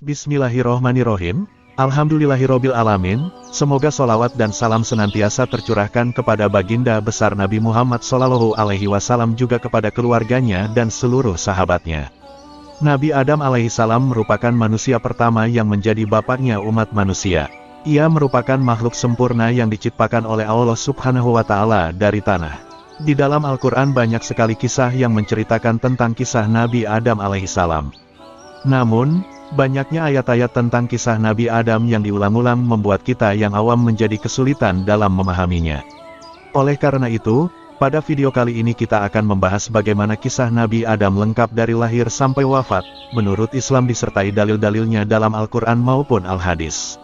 Bismillahirrohmanirrohim. Alhamdulillahirobbil alamin. Semoga solawat dan salam senantiasa tercurahkan kepada baginda besar Nabi Muhammad SAW, juga kepada keluarganya dan seluruh sahabatnya. Nabi Adam alaihissalam merupakan manusia pertama yang menjadi bapaknya umat manusia. Ia merupakan makhluk sempurna yang diciptakan oleh Allah Subhanahu wa Ta'ala dari tanah. Di dalam Al-Quran banyak sekali kisah yang menceritakan tentang kisah Nabi Adam alaihissalam. Namun, banyaknya ayat-ayat tentang kisah Nabi Adam yang diulang-ulang membuat kita yang awam menjadi kesulitan dalam memahaminya. Oleh karena itu, pada video kali ini kita akan membahas bagaimana kisah Nabi Adam lengkap dari lahir sampai wafat, menurut Islam disertai dalil-dalilnya dalam Al-Quran maupun Al-Hadis.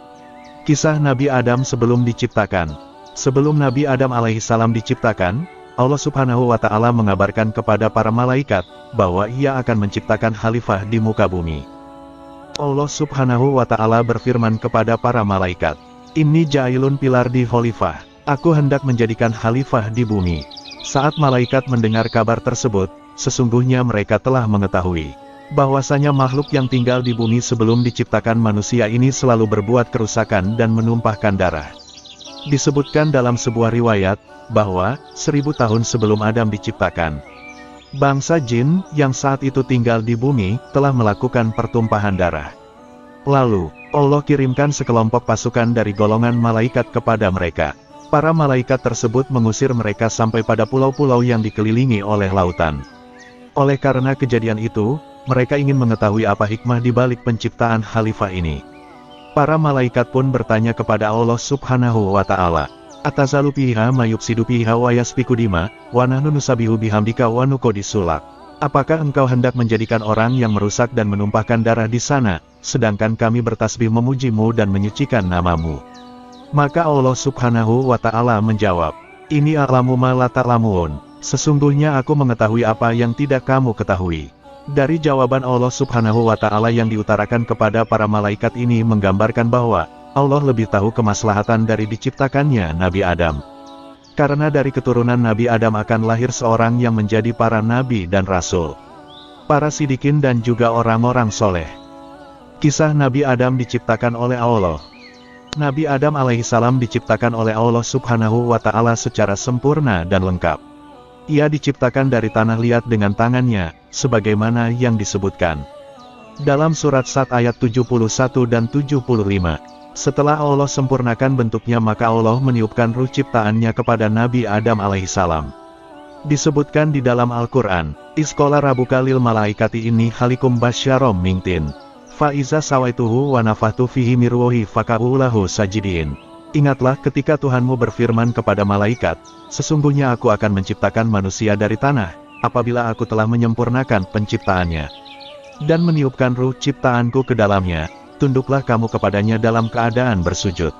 Kisah Nabi Adam sebelum diciptakan. Sebelum Nabi Adam alaihissalam diciptakan, Allah Subhanahu wa Ta'ala mengabarkan kepada para malaikat bahwa Ia akan menciptakan khalifah di muka bumi. Allah Subhanahu wa Ta'ala berfirman kepada para malaikat, "Inni ja'ilun pilar di khalifah." Aku hendak menjadikan khalifah di bumi. Saat malaikat mendengar kabar tersebut, sesungguhnya mereka telah mengetahui bahwasanya makhluk yang tinggal di bumi sebelum diciptakan manusia ini selalu berbuat kerusakan dan menumpahkan darah. Disebutkan dalam sebuah riwayat, bahwa 1000 tahun sebelum Adam diciptakan, bangsa jin yang saat itu tinggal di bumi telah melakukan pertumpahan darah. Lalu, Allah kirimkan sekelompok pasukan dari golongan malaikat kepada mereka. Para malaikat tersebut mengusir mereka sampai pada pulau-pulau yang dikelilingi oleh lautan. Oleh karena kejadian itu, mereka ingin mengetahui apa hikmah di balik penciptaan khalifah ini. Para malaikat pun bertanya kepada Allah Subhanahu wa Ta'ala, "Atazalu fiha ma yufsidu fiha wa yasfiku dima, wa nahnu nusabbihu bihamdika wa nuqaddisu lak." Apakah engkau hendak menjadikan orang yang merusak dan menumpahkan darah di sana, sedangkan kami bertasbih memujimu dan menyucikan namamu? Maka Allah Subhanahu wa Ta'ala menjawab, "Ini a'lamu ma la ta'lamun." Sesungguhnya aku mengetahui apa yang tidak kamu ketahui. Dari jawaban Allah Subhanahu wa Ta'ala yang diutarakan kepada para malaikat ini menggambarkan bahwa Allah lebih tahu kemaslahatan dari diciptakannya Nabi Adam. Karena dari keturunan Nabi Adam akan lahir seorang yang menjadi para nabi dan rasul, para sidikin dan juga orang-orang soleh. Kisah Nabi Adam diciptakan oleh Allah. Nabi Adam alaihissalam diciptakan oleh Allah Subhanahu wa Ta'ala secara sempurna dan lengkap. Ia diciptakan dari tanah liat dengan tangannya, sebagaimana yang disebutkan dalam surat Sad ayat 71 dan 75. Setelah Allah sempurnakan bentuknya maka Allah meniupkan ruh ciptaannya kepada Nabi Adam alaihissalam. Disebutkan di dalam Al-Quran, "Isqala rabbuka lil malaikati inni khaliqum basyarom mingtin. Fa'iza sawaituhu wa nafathtu fihi min ruhi faka'u lahu sajidin." Ingatlah ketika Tuhanmu berfirman kepada malaikat, "Sesungguhnya aku akan menciptakan manusia dari tanah, apabila aku telah menyempurnakan penciptaannya dan meniupkan ruh ciptaanku ke dalamnya, tunduklah kamu kepadanya dalam keadaan bersujud."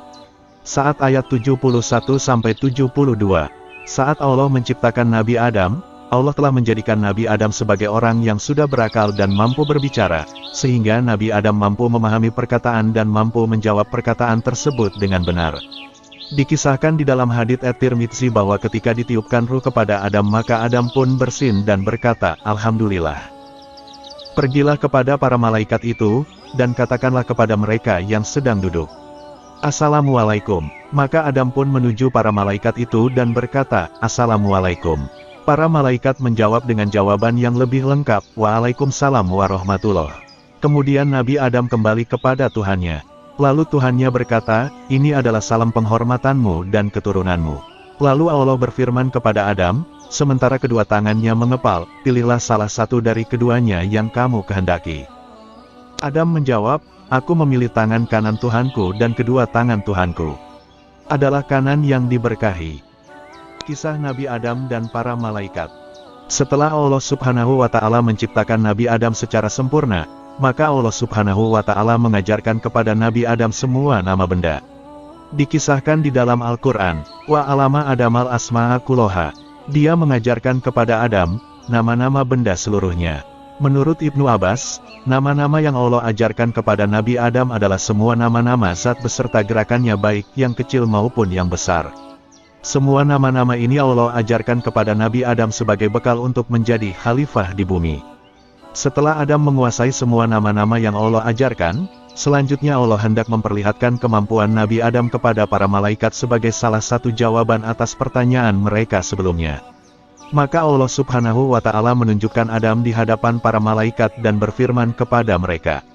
Saat ayat 71-72. Saat Allah menciptakan Nabi Adam, Allah telah menjadikan Nabi Adam sebagai orang yang sudah berakal dan mampu berbicara, sehingga Nabi Adam mampu memahami perkataan dan mampu menjawab perkataan tersebut dengan benar. Dikisahkan di dalam hadits At-Tirmidzi bahwa ketika ditiupkan ruh kepada Adam maka Adam pun bersin dan berkata, "Alhamdulillah." Pergilah kepada para malaikat itu, dan katakanlah kepada mereka yang sedang duduk, "Assalamualaikum." Maka Adam pun menuju para malaikat itu dan berkata, "Assalamualaikum." Para malaikat menjawab dengan jawaban yang lebih lengkap, "Waalaikumsalam warahmatullah." Kemudian Nabi Adam kembali kepada Tuhannya. Lalu Tuhannya berkata, "Ini adalah salam penghormatanmu dan keturunanmu." Lalu Allah berfirman kepada Adam, sementara kedua tangannya mengepal, "Pilihlah salah satu dari keduanya yang kamu kehendaki." Adam menjawab, "Aku memilih tangan kanan Tuhanku dan kedua tangan Tuhanku adalah kanan yang diberkahi." Kisah Nabi Adam dan para malaikat. Setelah Allah Subhanahu wa Ta'ala menciptakan Nabi Adam secara sempurna, maka Allah Subhanahu wa Ta'ala mengajarkan kepada Nabi Adam semua nama benda. Dikisahkan di dalam Al-Quran, "Wa alama Adamal asma'a kullaha." Dia mengajarkan kepada Adam nama-nama benda seluruhnya. Menurut Ibnu Abbas, nama-nama yang Allah ajarkan kepada Nabi Adam adalah semua nama-nama zat beserta gerakannya baik yang kecil maupun yang besar. Semua nama-nama ini Allah ajarkan kepada Nabi Adam sebagai bekal untuk menjadi khalifah di bumi. Setelah Adam menguasai semua nama-nama yang Allah ajarkan, Selanjutnya Allah hendak memperlihatkan kemampuan Nabi Adam kepada para malaikat sebagai salah satu jawaban atas pertanyaan mereka sebelumnya. Maka Allah Subhanahu wa Ta'ala menunjukkan Adam di hadapan para malaikat dan berfirman kepada mereka,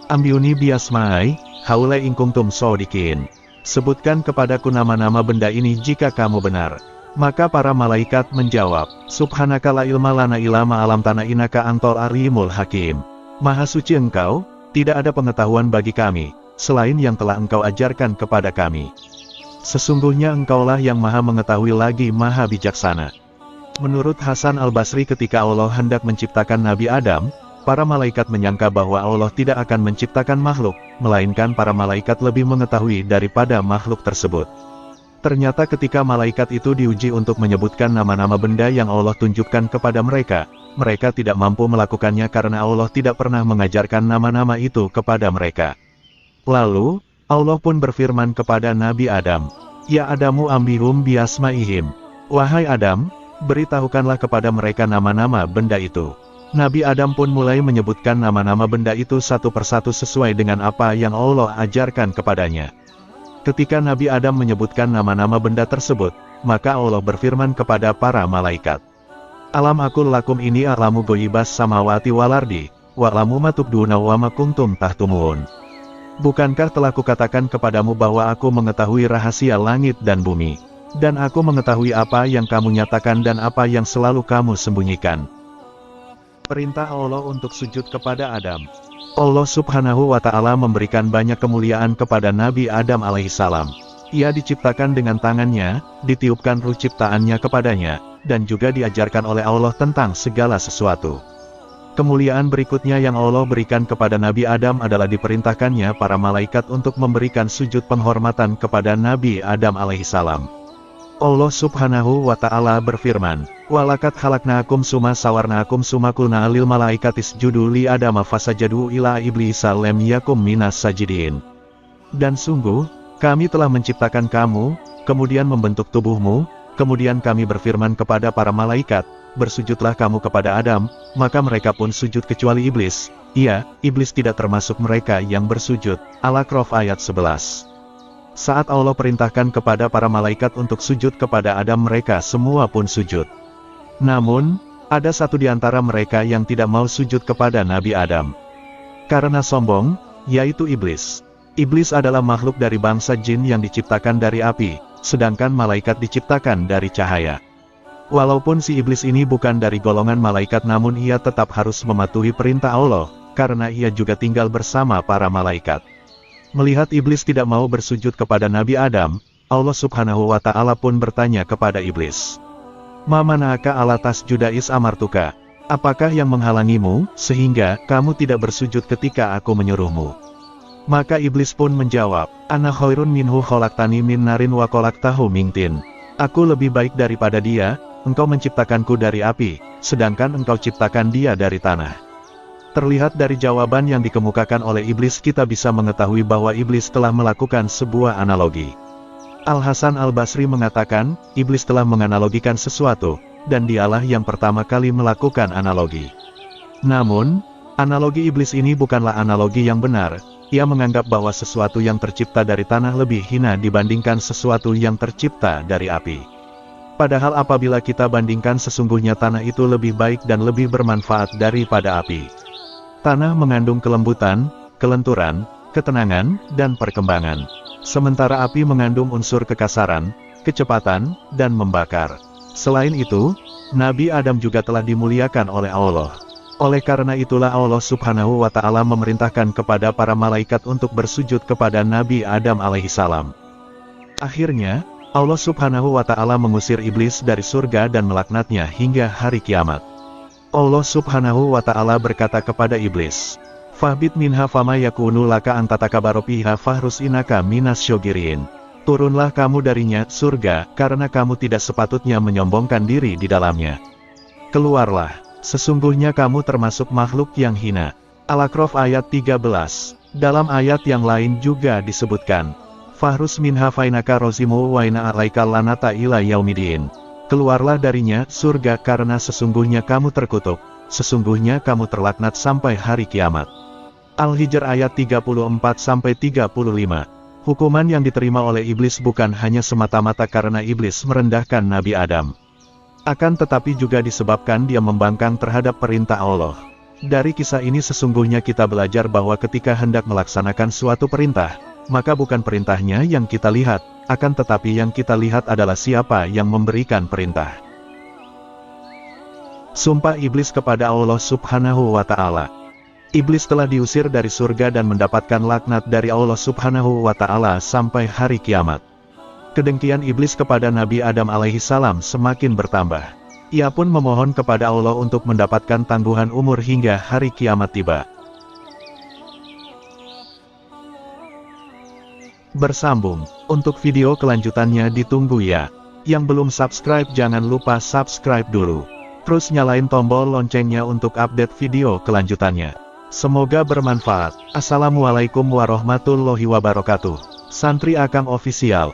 "Ambiuni biasmai, haulai in kuntum shodiqin." Sebutkan kepadaku nama-nama benda ini jika kamu benar. Maka para malaikat menjawab, "Subhanaka la ilma lana illa ma 'allamtana innaka antal alimul hakim." Maha suci Engkau, tidak ada pengetahuan bagi kami, selain yang telah Engkau ajarkan kepada kami. Sesungguhnya Engkaulah yang maha mengetahui lagi maha bijaksana. Menurut Hasan Al-Basri, ketika Allah hendak menciptakan Nabi Adam, para malaikat menyangka bahwa Allah tidak akan menciptakan makhluk, melainkan para malaikat lebih mengetahui daripada makhluk tersebut. Ternyata ketika malaikat itu diuji untuk menyebutkan nama-nama benda yang Allah tunjukkan kepada mereka, mereka tidak mampu melakukannya karena Allah tidak pernah mengajarkan nama-nama itu kepada mereka. Lalu, Allah pun berfirman kepada Nabi Adam, "Ya Adamu ambihum biasmaihim." Wahai Adam, beritahukanlah kepada mereka nama-nama benda itu. Nabi Adam pun mulai menyebutkan nama-nama benda itu satu persatu sesuai dengan apa yang Allah ajarkan kepadanya. Ketika Nabi Adam menyebutkan nama-nama benda tersebut, maka Allah berfirman kepada para malaikat, "Alam aqul lakum ini alamu ghaibas samawati wal ardi, wa alamu ma tubduna wa ma kuntum tahtumun." Bukankah telah kukatakan kepadamu bahwa aku mengetahui rahasia langit dan bumi, dan aku mengetahui apa yang kamu nyatakan dan apa yang selalu kamu sembunyikan. Perintah Allah untuk sujud kepada Adam. Allah Subhanahu wa Ta'ala memberikan banyak kemuliaan kepada Nabi Adam alaihissalam. Ia diciptakan dengan tangannya, ditiupkan ruh ciptaannya kepadanya, dan juga diajarkan oleh Allah tentang segala sesuatu. Kemuliaan berikutnya yang Allah berikan kepada Nabi Adam adalah diperintahkannya para malaikat untuk memberikan sujud penghormatan kepada Nabi Adam alaihissalam. Allah Subhanahu wa Ta'ala berfirman, "Walaqad khalaqnakum summa sawarnakum summa qulna lil malaikati isjudu li Adama fasajadu ila iblisa lam yakum minas sajidin." Dan sungguh, kami telah menciptakan kamu, kemudian membentuk tubuhmu, kemudian kami berfirman kepada para malaikat, "Bersujudlah kamu kepada Adam," maka mereka pun sujud kecuali iblis. Iya, iblis tidak termasuk mereka yang bersujud. Al-A'raf ayat 11. Saat Allah perintahkan kepada para malaikat untuk sujud kepada Adam, mereka semua pun sujud. Namun, ada satu di antara mereka yang tidak mau sujud kepada Nabi Adam. Karena sombong, yaitu iblis. Iblis adalah makhluk dari bangsa jin yang diciptakan dari api, sedangkan malaikat diciptakan dari cahaya. Walaupun si iblis ini bukan dari golongan malaikat, namun ia tetap harus mematuhi perintah Allah, karena ia juga tinggal bersama para malaikat. Melihat iblis tidak mau bersujud kepada Nabi Adam, Allah Subhanahu wa Ta'ala pun bertanya kepada iblis, "Ma mana'aka ala tasjuda is amartuka?" Apakah yang menghalangimu, sehingga kamu tidak bersujud ketika aku menyuruhmu? Maka iblis pun menjawab, "Ana khairun minhu khalaqtani min narin wa khalaqtahu min tin." Aku lebih baik daripada dia, engkau menciptakanku dari api, sedangkan engkau ciptakan dia dari tanah. Terlihat dari jawaban yang dikemukakan oleh iblis, kita bisa mengetahui bahwa iblis telah melakukan sebuah analogi. Al-Hasan Al-Basri mengatakan, iblis telah menganalogikan sesuatu, dan dialah yang pertama kali melakukan analogi. Namun, analogi iblis ini bukanlah analogi yang benar. Ia menganggap bahwa sesuatu yang tercipta dari tanah lebih hina dibandingkan sesuatu yang tercipta dari api. Padahal apabila kita bandingkan, sesungguhnya tanah itu lebih baik dan lebih bermanfaat daripada api. Tanah mengandung kelembutan, kelenturan, ketenangan, dan perkembangan. Sementara api mengandung unsur kekasaran, kecepatan, dan membakar. Selain itu, Nabi Adam juga telah dimuliakan oleh Allah. Oleh karena itulah Allah Subhanahu wa Ta'ala memerintahkan kepada para malaikat untuk bersujud kepada Nabi Adam alaihissalam. Akhirnya, Allah Subhanahu wa Ta'ala mengusir iblis dari surga dan melaknatnya hingga hari kiamat. Allah Subhanahu wa Ta'ala berkata kepada iblis, "Fahbit minha fama yakunu laka antatakabaro fiha fahrus inaka minas syogirin." Turunlah kamu darinya, surga, karena kamu tidak sepatutnya menyombongkan diri di dalamnya. Keluarlah, sesungguhnya kamu termasuk makhluk yang hina. Al-A'raf ayat 13. Dalam ayat yang lain juga disebutkan, "Fahrus minha fainaka rozimu waina alaika lanata ila yaumidin." Keluarlah darinya, surga, karena sesungguhnya kamu terkutuk, sesungguhnya kamu terlaknat sampai hari kiamat. Al-Hijr ayat 34-35. Hukuman yang diterima oleh iblis bukan hanya semata-mata karena iblis merendahkan Nabi Adam. Akan tetapi juga disebabkan dia membangkang terhadap perintah Allah. Dari kisah ini sesungguhnya kita belajar bahwa ketika hendak melaksanakan suatu perintah, maka bukan perintahnya yang kita lihat, akan tetapi yang kita lihat adalah siapa yang memberikan perintah. Sumpah iblis kepada Allah Subhanahu wa Ta'ala. Iblis telah diusir dari surga dan mendapatkan laknat dari Allah Subhanahu wa Ta'ala sampai hari kiamat. Kedengkian iblis kepada Nabi Adam alaihi salam semakin bertambah. Ia pun memohon kepada Allah untuk mendapatkan tangguhan umur hingga hari kiamat tiba. Bersambung, untuk video kelanjutannya ditunggu ya. Yang belum subscribe jangan lupa subscribe dulu. Terus nyalain tombol loncengnya untuk update video kelanjutannya. Semoga bermanfaat. Assalamualaikum warahmatullahi wabarakatuh. Santri Akang Official.